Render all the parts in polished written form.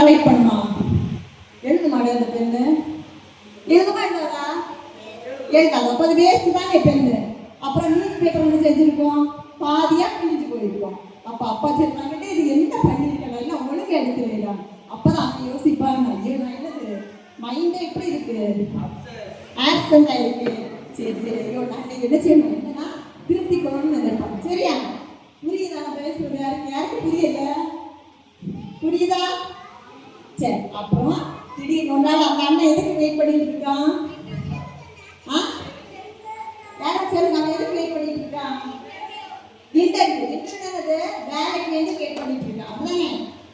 Wait பண்ணுமா? எழுத மாட்டேன் அந்த பெண்ணு. எழுதுமா எழுதாதா? எழுதாது. அப்போ அது வேஸ்ட் தானே பெண்ணு. அப்புறம் நியூஸ் பேப்பர் ஒன்று செஞ்சிருக்கோம், பாதியா கிழிஞ்சு போயிருக்கோம். அப்போ அப்பா சொல்லுவாங்கட்டு இது என்ன பண்ணிருக்கல, எல்லாம் ஒழுங்கு எடுத்து வைடலாம். அப்பதான் அவன் யோசிப்பாங்க, ஐயோ நான் என்னது மைண்டே எப்படி இருக்கு, ஆப்சண்ட் ஆயிருக்கு. சரி சரி, ஐயோ நான் என்ன செய்யணும், என்னன்னா திருப்திக்கணும்னு நினைப்பாங்க. சரியா? புரியுதா நான் பேசுறது? யாருக்கு புரியல? புரியுதா? சரி. அப்புறம் திடீர்னு ஒரு நாள் அந்த அண்ணன் எதுக்கு வெயிட் பண்ணிட்டு இருக்கான்? யாரும் சொல்லுங்க, அவன் எதுக்கு வெயிட் பண்ணிட்டு இருக்கான்? இன்டர்வியூ. என்னது? வேலைக்கு வேண்டி வெயிட் பண்ணிட்டு இருக்கான். அப்படிதானே?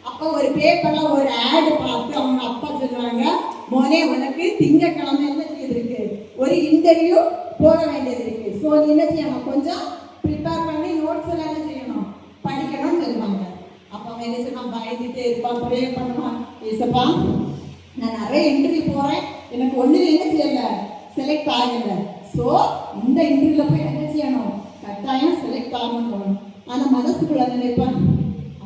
அப்போ ஒரு பேப்பர்ல ஒரு ஆடு பார்த்து அவங்க அப்பா சொல்றாங்க, மோனே உனக்கு திங்கட்கிழமை என்ன செய்திருக்கு, ஒரு இன்டர்வியூ போக வேண்டியது இருக்கு. ஸோ நீ என்ன செய்யணும், கொஞ்சம் ப்ரிப்பேர் பண்ணி நோட்ஸ் எல்லாம் என்ன செய்யணும், படிக்கணும்னு சொல்லுவாங்க. அப்போ அவன் என்ன செய்யணும், பயந்துட்டே இருப்பான், ப்ரே பண்ணுவான். ஏசப்பா நான் நிறைய இன்டர்வியூ போறேன், எனக்கு ஒண்ணு என்ன செய்யல, செலக்ட் ஆகல. ஸோ இந்த இன்டர்வியூல போய் என்ன செய்யணும், கட்டாயம் செலக்ட் ஆகணும். ஆனா மனசுக்குள்ள நினைப்பேன்,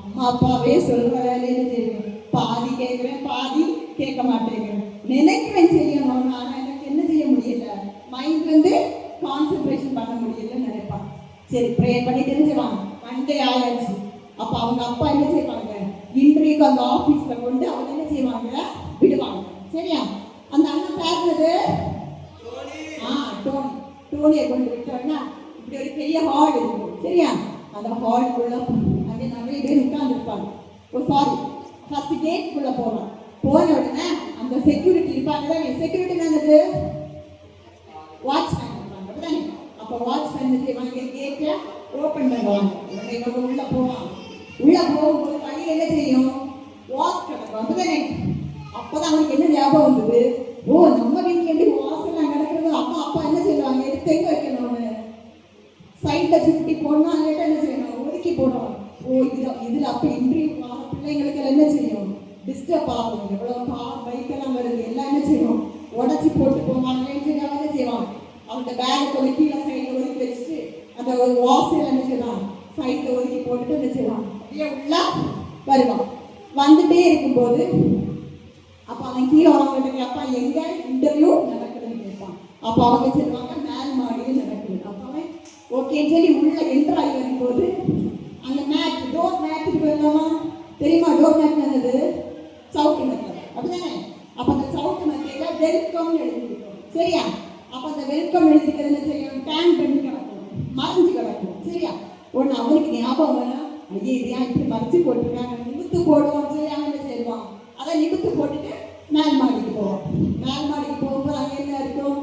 அம்மா அப்பாவே சொல்ற வேலையில செய்வேன், பாதி கேட்கிறேன் பாதி கேட்க மாட்டேங்கிறேன், நினைக்கிறேன் செய்யணும், ஆனா எனக்கு என்ன செய்ய முடியல, மைண்ட் வந்து கான்சென்ட்ரேஷன் பண்ண முடியலன்னு நினைப்பான். சரி ப்ரே பண்ணி தெரிஞ்சுவாங்க. மண்டே ஆயாச்சு. அப்ப அவங்க அப்பா என்ன செய்வாங்க, இன்றைக்கு அந்த ஆபீஸ்ல கொண்டு அவங்க என்ன செய்வாங்க, விடுவாங்க. சரியா? அந்த அண்ணன் பேசுறது டோனி. டோனியை கொண்டு விட்டோம்னா இப்படி ஒரு பெரிய ஹால் இருக்கும். சரியா? அந்த ஹாலுக்குள்ள அங்கே நிறைய பேர் உட்கார்ந்து இருப்பாங்க. ஓ சாரி, ஃபர்ஸ்ட் கேட்டுக்குள்ள போவான். போன உடனே அந்த செக்யூரிட்டி இருப்பாங்க. செக்யூரிட்டி என்னது, வாட்ச்மேன் இருப்பாங்க. அப்படிதானே? அப்போ வாட்ச்மேன் என்ன செய்வாங்க, கேட்டை ஓப்பன் பண்ணுவாங்க. இவங்க உள்ள போவாங்க. உள்ள போகும்போது வழி என்ன செய்யும், வாஷ் கிடக்கும். அப்படிதானே? அப்போதான் அவனுக்கு என்ன ஞாபகம் வந்தது, ஓ நம்ம வீட்டுல எப்படி வாசல்லாம் கிடக்கிறது, அம்மா அப்பா என்ன செய்வாங்க, எடுத்து எங்க வைக்கணும்னு சைட்ல சுட்டி போடணும், அங்கிட்ட என்ன செய்யணும், ஒதுக்கி போடணும். ஓ இதுல அப்ப இன்டர்வியூ பிள்ளைங்களுக்கு என்ன செய்யும், டிஸ்டர்ப் ஆகும். எவ்வளவு பைக்கெல்லாம் வருது, எல்லாம் என்ன செய்யும், உடச்சி போட்டு போவாங்களேன்னு சொல்லி அவன் என்ன செய்வான், அவன் பேக் கொஞ்சம் கீழே சைட்ல ஒதுக்கி வச்சுட்டு அந்த ஒரு வாசல் என்ன செய்வான், சைட்ல ஒதுக்கி போட்டுட்டு என்ன செய்வான், அப்படியே உள்ள வருவான். வந்துட்டே இருக்கும்போது அப்ப அவன் கீழே வரவங்க, அப்பா எங்க இன்டர்வியூ நடக்குதுன்னு கேட்பான். அப்ப அவங்க சொல்லுவாங்க மேல் மாடியில் நடக்குது. அப்ப அவன் ஓகேன்னு சொல்லி உள்ள என்டர் ஆகி வரும்போது அங்க மேட், டோர் மேட்டுக்கு போயிடலாமா தெரியுமா? டோர் மேட் என்னது, சவுட்டு மெத்தட். அப்படிதானே? அப்ப அந்த சவுட்டு மெத்தட்ல வெல்கம் எழுதிருக்கோம். சரியா? அப்ப அந்த வெல்கம் எழுதிக்கிறது என்ன செய்யும், டேன் பண்ணி கிடக்கும், மறைஞ்சு கிடக்கும். சரியா? ஒண்ணு அவனுக்கு ஞாபகம் வேணும், ஐயே இதையா இப்படி மறைச்சு போட்டிருக்காங்க, நிமித்து போடுவோம். சரி அவன் என்ன செய்வான், அதை நிமித்து போட்டுட்டு மேல் மாடிக்கு போவோம். மேல் மாடிக்கு போகும்போது அங்கே என்ன இருக்கும்,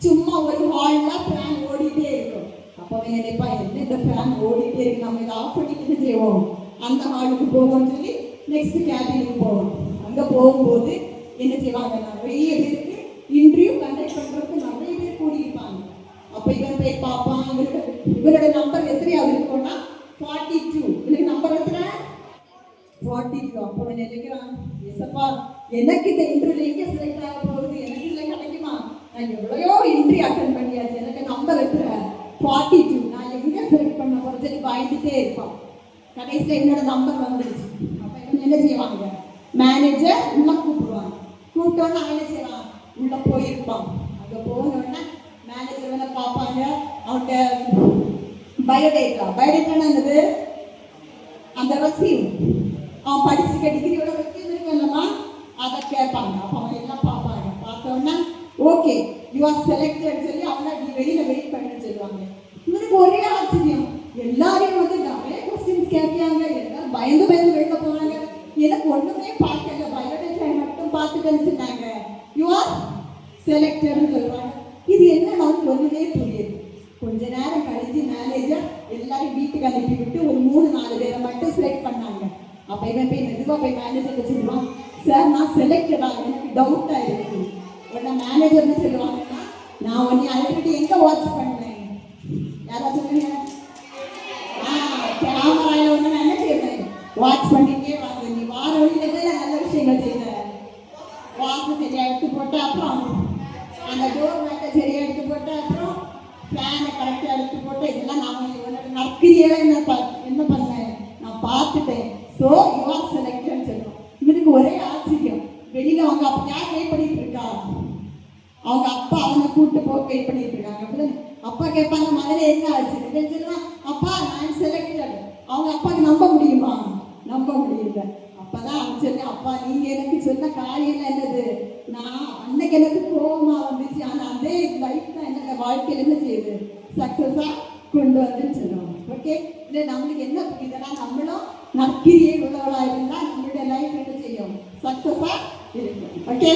சும்மா ஒரு ஹால்ல ஃபேன் ஓடிட்டே இருக்கும். அப்பவே நினைப்பா என்ன இந்த ஃபேன் ஓடிட்டே இருக்கு, நம்ம இதை ஆஃப் பண்ணிட்டு என்ன செய்வோம், அந்த ஹாலுக்கு போவோம்னு சொல்லி நெக்ஸ்ட் கேபினுக்கு போவோம். அங்க போகும்போது என்ன செய்வாங்க, நிறைய பேருக்கு இன்டர்வியூ கண்டக்ட் பண்றதுக்கு நிறைய பேர் கூடியிருப்பாங்க. அப்ப இவன் போய் பார்ப்பான், இவரோட நம்பர் எத்தனையாவது இருக்கும்னா 42. இவருக்கு நம்பர் எத்தனை, 42. அப்போ நினைக்கிறான், ஏசப்பா எனக்கு இந்த இன்டர்வியூல எங்க செலக்ட் ஆக போகுது, எனக்கு இல்லை கிடைக்குமா, நான் எவ்வளோ இன்டர்வியூ அட்டென்ட் பண்ணியாச்சு, எனக்கு நம்பர் எத்தனை 42, நான் எங்க செலக்ட் பண்ண போறேன் சொல்லி பயந்துட்டே இருப்பான். கடைசியில் என்னோட நம்பர் வந்துருச்சு. அப்ப இவங்க என்ன செய்வாங்க, மேனேஜர் உள்ள கூப்பிடுவாங்க. கூப்பிட்டோன்னு அவன் என்ன செய்வான், உள்ள போயிருப்பான். அங்க போனோடனே மேனேஜர் வந்து பார்ப்பாங்க, அவன்கிட்ட பயோடேட்டா என்னது, அந்த ரெஸ்யூம், அவன் படிச்சுக்க டிகிரியோட ரெஸ்யூம் இருக்குல்லம்மா, அதை கேட்பாங்க. அப்போ அவன் எல்லாம் பார்ப்பாங்க. பார்த்தோன்னா ஓகே யூ ஆர் செலக்டட் சொல்லி அவனை வெளியில வெயிட் பண்ணி சொல்லுவாங்க. இவனுக்கு ஒரே ஆச்சரியம், எல்லாரையும் வந்து நிறைய கொஸ்டின்ஸ் கேட்காங்க, எல்லாரும் பயந்து வெளில போனாங்க. எனக்கு ஒண்ணுமே பார்க்கல, பயோடேட்டா மட்டும் பார்த்து தெரிஞ்சுட்டாங்க, யூ ஆர் செலக்டட்னு சொல்றாங்க. இது என்ன நமக்கு ஒண்ணுமே புரியுது. கொஞ்ச நேரம் கழிச்சு மேனேஜர் எல்லாரும் வீட்டுக்கு அனுப்பி விட்டு ஒரு 3-4 பேரை மட்டும் செலக்ட் பண்ணாங்க. அப்ப இவன் போய் மெதுவா போய் மேனேஜர் சொல்லுவான், சார் நான் செலக்டடா, எனக்கு டவுட்டா இருக்கு. உடனே மேனேஜர் என்ன சொல்லுவாங்கன்னா, நான் உன்னை ஆல்ரெடி எங்க வாட்ச் பண்ணேன், யாராவது சொல்லுங்க, கேமரால ஒண்ணு நான் என்ன செய்வேன், வாட்ச் பண்ணிட்டே வாங்க, நீ வார வழியில நல்ல விஷயங்கள் செய்த, வாசல் சரியா எடுத்து போட்ட, அப்புறம் அந்த டோர் மேட்டை சரியா எடுத்து போட்ட, அப்புறம் ஃபேனை கரெக்டா எடுத்து போட்ட, இதெல்லாம் நான் நற்கிரியெல்லாம் என்ன பண்ணேன் நான் பார்த்துட்டேன். ஸோ யூ ஆர் செலக்டட்னு சொல்லுவோம். இவனுக்கு ஒரே ஆச்சரியம். வெளியில அவங்க அப்பா யார் வெயிட் பண்ணிட்டு இருக்கா? அவங்க அப்பா அவனை கூட்டு போக வெயிட் பண்ணிட்டு இருக்காங்க. அப்படிதான் அப்பா கேட்பாங்க, மகனே என்ன ஆச்சு? சொல்லுவான், அப்பா நான் செலக்டட். அவங்க அப்பாவுக்கு நம்ப முடியுமா? நம்ப முடியல. அப்பதான் அவன் சொன்னேன், அப்பா நீங்க எனக்கு சொன்ன காரியம் என்னது? நான் அன்னைக்கு எனக்கு கோபமா வந்துச்சு, ஆனா அதே லைஃப் தான் எனக்கு வாழ்க்கையில என்ன செய்யுது, சக்சஸா கொண்டு வந்துன்னு சொல்லுவாங்க. ஓகே, இல்லை நம்மளுக்கு என்ன புரியுதுன்னா, நம்மளும் நற்கிரியை உள்ளவளா இருந்தா நம்மளுடைய லைஃப் என்ன செய்யும், சக்சஸா இருக்கும். ஓகே.